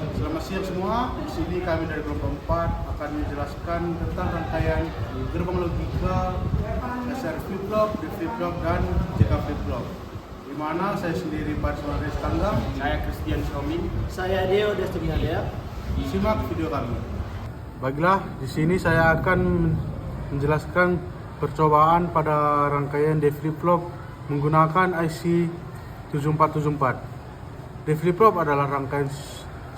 Selamat siang semua. Di sini kami dari kelompok 4 akan menjelaskan tentang rangkaian gerbang logika SR flip-flop, D flip-flop, dan JK flip-flop. Di mana saya sendiri Pak Suarez Tanggang, Saya Christian Somin. Saya Deo Destumnadia. simak video kami. Baiklah, di sini saya akan menjelaskan percobaan pada rangkaian D flip-flop menggunakan IC 7474. D flip-flop adalah rangkaian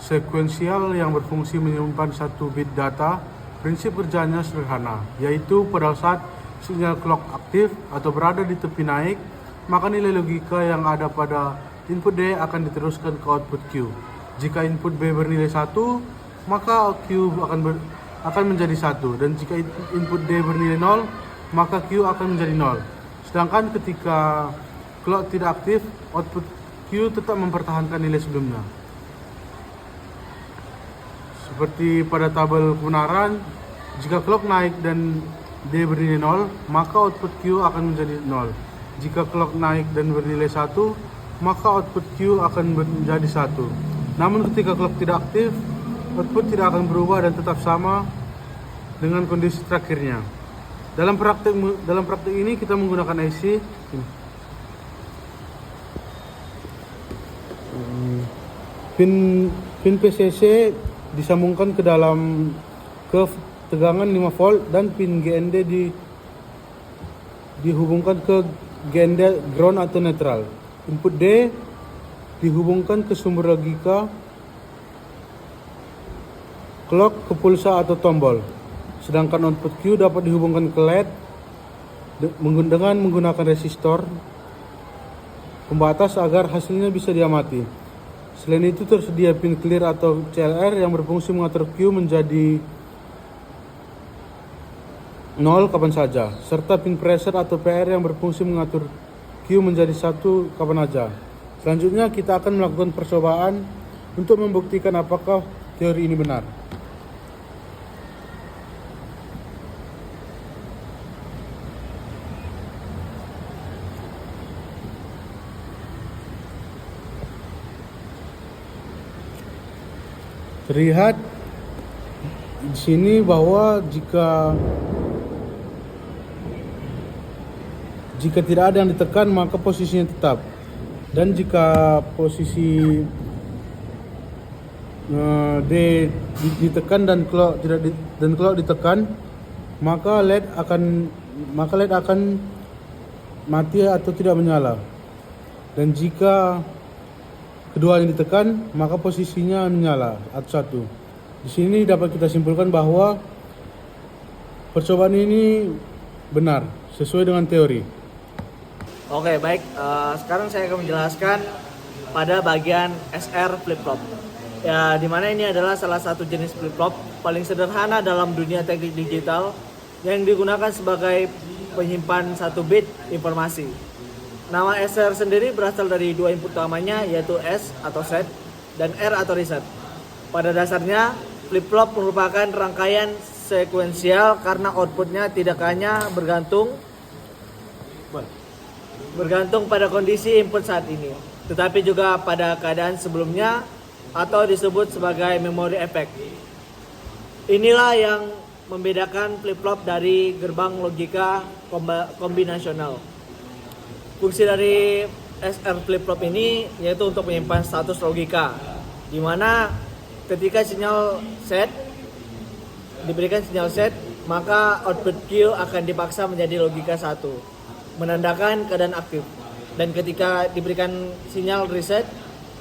sekuensial yang berfungsi menyimpan satu bit data. Prinsip kerjanya sederhana, yaitu pada saat sinyal clock aktif atau berada di tepi naik, maka nilai logika yang ada pada input D akan diteruskan ke output Q. Jika input B bernilai 1, maka Q akan menjadi 1, dan jika input D bernilai 0, maka Q akan menjadi 0. Sedangkan ketika clock tidak aktif, output Q tetap mempertahankan nilai sebelumnya. Seperti pada tabel kebenaran, jika clock naik dan D bernilai 0, maka output Q akan menjadi 0. Jika clock naik dan bernilai 1, maka output Q akan menjadi 1. Namun ketika clock tidak aktif, output tidak akan berubah dan tetap sama dengan kondisi terakhirnya. Dalam praktek ini kita menggunakan IC pin PCC disambungkan ke dalam tegangan 5 volt, dan pin GND dihubungkan ke GND ground atau netral. Input D dihubungkan ke sumber logika clock ke pulsa atau tombol. Sedangkan output Q dapat dihubungkan ke LED dengan menggunakan resistor pembatas agar hasilnya bisa diamati. Selain itu tersedia pin clear atau CLR yang berfungsi mengatur Q menjadi 0 kapan saja, serta pin preset atau PR yang berfungsi mengatur Q menjadi 1 kapan saja. Selanjutnya kita akan melakukan percobaan untuk membuktikan apakah teori ini benar. Terlihat di sini bahwa jika tidak ada yang ditekan, maka posisinya tetap. Dan jika posisi D ditekan dan clock ditekan, maka LED akan mati atau tidak menyala. Dan jika keduanya ditekan, maka posisinya menyala atau 1. Di sini dapat kita simpulkan bahwa percobaan ini benar sesuai dengan teori. Oke, baik. Sekarang saya akan menjelaskan pada bagian SR flip-flop. Ya, dimana ini adalah salah satu jenis flip-flop paling sederhana dalam dunia teknik digital yang digunakan sebagai penyimpan satu bit informasi. Nama SR sendiri berasal dari dua input utamanya, yaitu S atau set dan R atau reset. Pada dasarnya, flip-flop merupakan rangkaian sekuensial karena outputnya tidak hanya bergantung pada kondisi input saat ini, tetapi juga pada keadaan sebelumnya atau disebut sebagai memory effect. Inilah yang membedakan flip-flop dari gerbang logika kombinasional. Fungsi dari SR flip-flop ini yaitu untuk menyimpan status logika, di mana ketika diberikan sinyal set, maka output Q akan dipaksa menjadi logika 1, menandakan keadaan aktif. Dan ketika diberikan sinyal reset,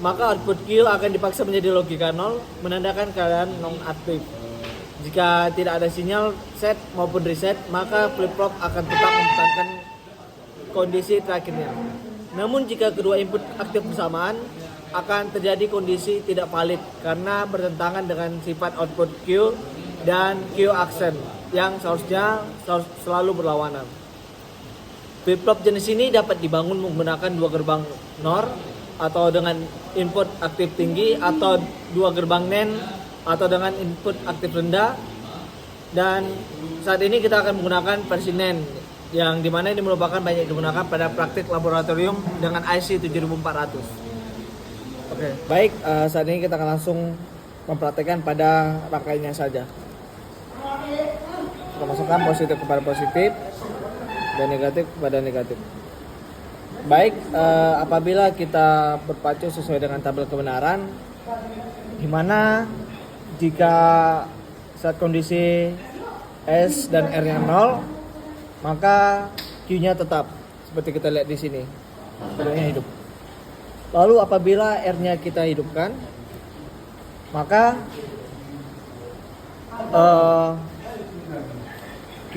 maka output Q akan dipaksa menjadi logika 0, menandakan keadaan non-aktif. Jika tidak ada sinyal set maupun reset, maka flip-flop akan tetap mempertahankan kondisi terakhirnya. Namun jika kedua input aktif bersamaan, akan terjadi kondisi tidak valid karena bertentangan dengan sifat output Q dan Q aksen yang seharusnya selalu berlawanan. Flip-flop jenis ini dapat dibangun menggunakan dua gerbang NOR atau dengan input aktif tinggi, atau dua gerbang NAND atau dengan input aktif rendah. Dan saat ini kita akan menggunakan versi NAND, yang dimana ini merupakan banyak digunakan pada praktik laboratorium dengan IC 7400. Oke, baik, saat ini kita akan langsung mempraktekkan pada rangkaiannya saja. Kita masukkan positif kepada positif dan negatif kepada negatif. Baik, apabila kita berpacu sesuai dengan tabel kebenaran, di mana jika saat kondisi S dan R-nya 0, maka Q-nya tetap seperti kita lihat di sini, keduanya hidup. Lalu apabila R-nya kita hidupkan, maka Q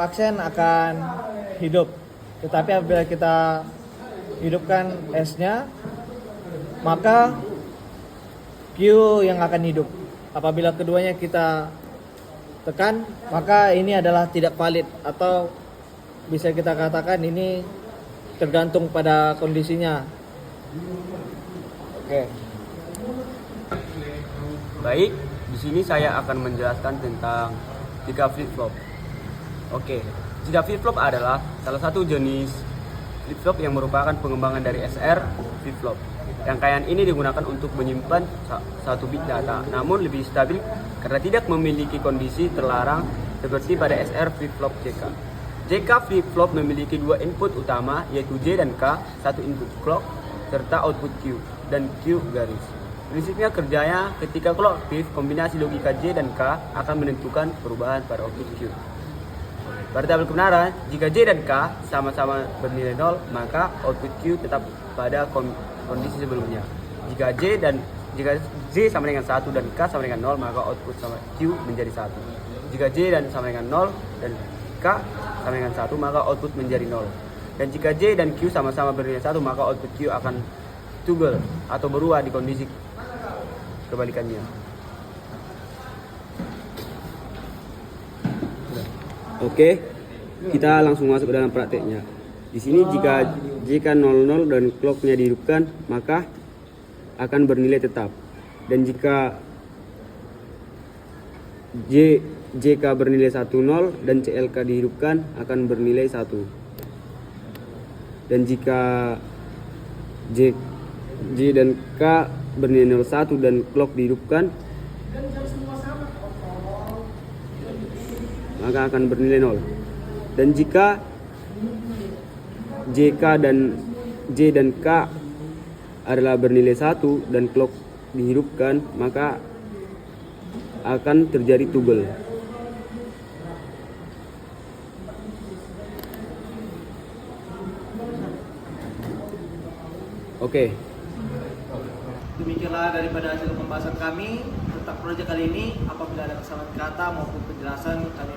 aksen akan hidup. Tetapi apabila kita hidupkan S-nya, maka Q yang akan hidup. Apabila keduanya kita tekan, maka ini adalah tidak valid, atau bisa kita katakan ini tergantung pada kondisinya. Oke. Baik, di sini saya akan menjelaskan tentang jika flip-flop. Oke, jika flip-flop adalah salah satu jenis flip-flop yang merupakan pengembangan dari SR flip-flop. Rangkaian ini digunakan untuk menyimpan satu bit data, namun lebih stabil karena tidak memiliki kondisi terlarang seperti pada SR flip-flop JK. JK flip-flop memiliki dua input utama, yaitu J dan K, satu input clock, serta output Q dan Q garis. Prinsipnya kerjanya ketika clock aktif, kombinasi logika J dan K akan menentukan perubahan pada output Q. Pada tabel kebenaran, jika J dan K sama-sama bernilai 0, maka output Q tetap pada kondisi sebelumnya. Jika J sama dengan 1 dan K sama dengan 0, maka output sama Q menjadi 1. Jika J dan sama dengan 0 dan K sama dengan 1, maka output menjadi 0. Dan jika J dan Q sama-sama bernilai 1, maka output Q akan toggle atau berubah di kondisi kebalikannya. Oke, kita langsung masuk ke dalam prakteknya. Di sini jika JK 00 dan clocknya dihidupkan, maka akan bernilai tetap. Dan jika JK bernilai 10 dan CLK dihidupkan, akan bernilai 1. Dan jika J dan K bernilai 01 dan clock dihidupkan, maka akan bernilai 0. Dan jika JK dan J dan K adalah bernilai 1 dan clock dihidupkan, maka akan terjadi toggle. Oke. Demikianlah daripada hasil pembahasan kami tentang proyek kali ini. Apabila ada kesalahan kata maupun penjelasan, kami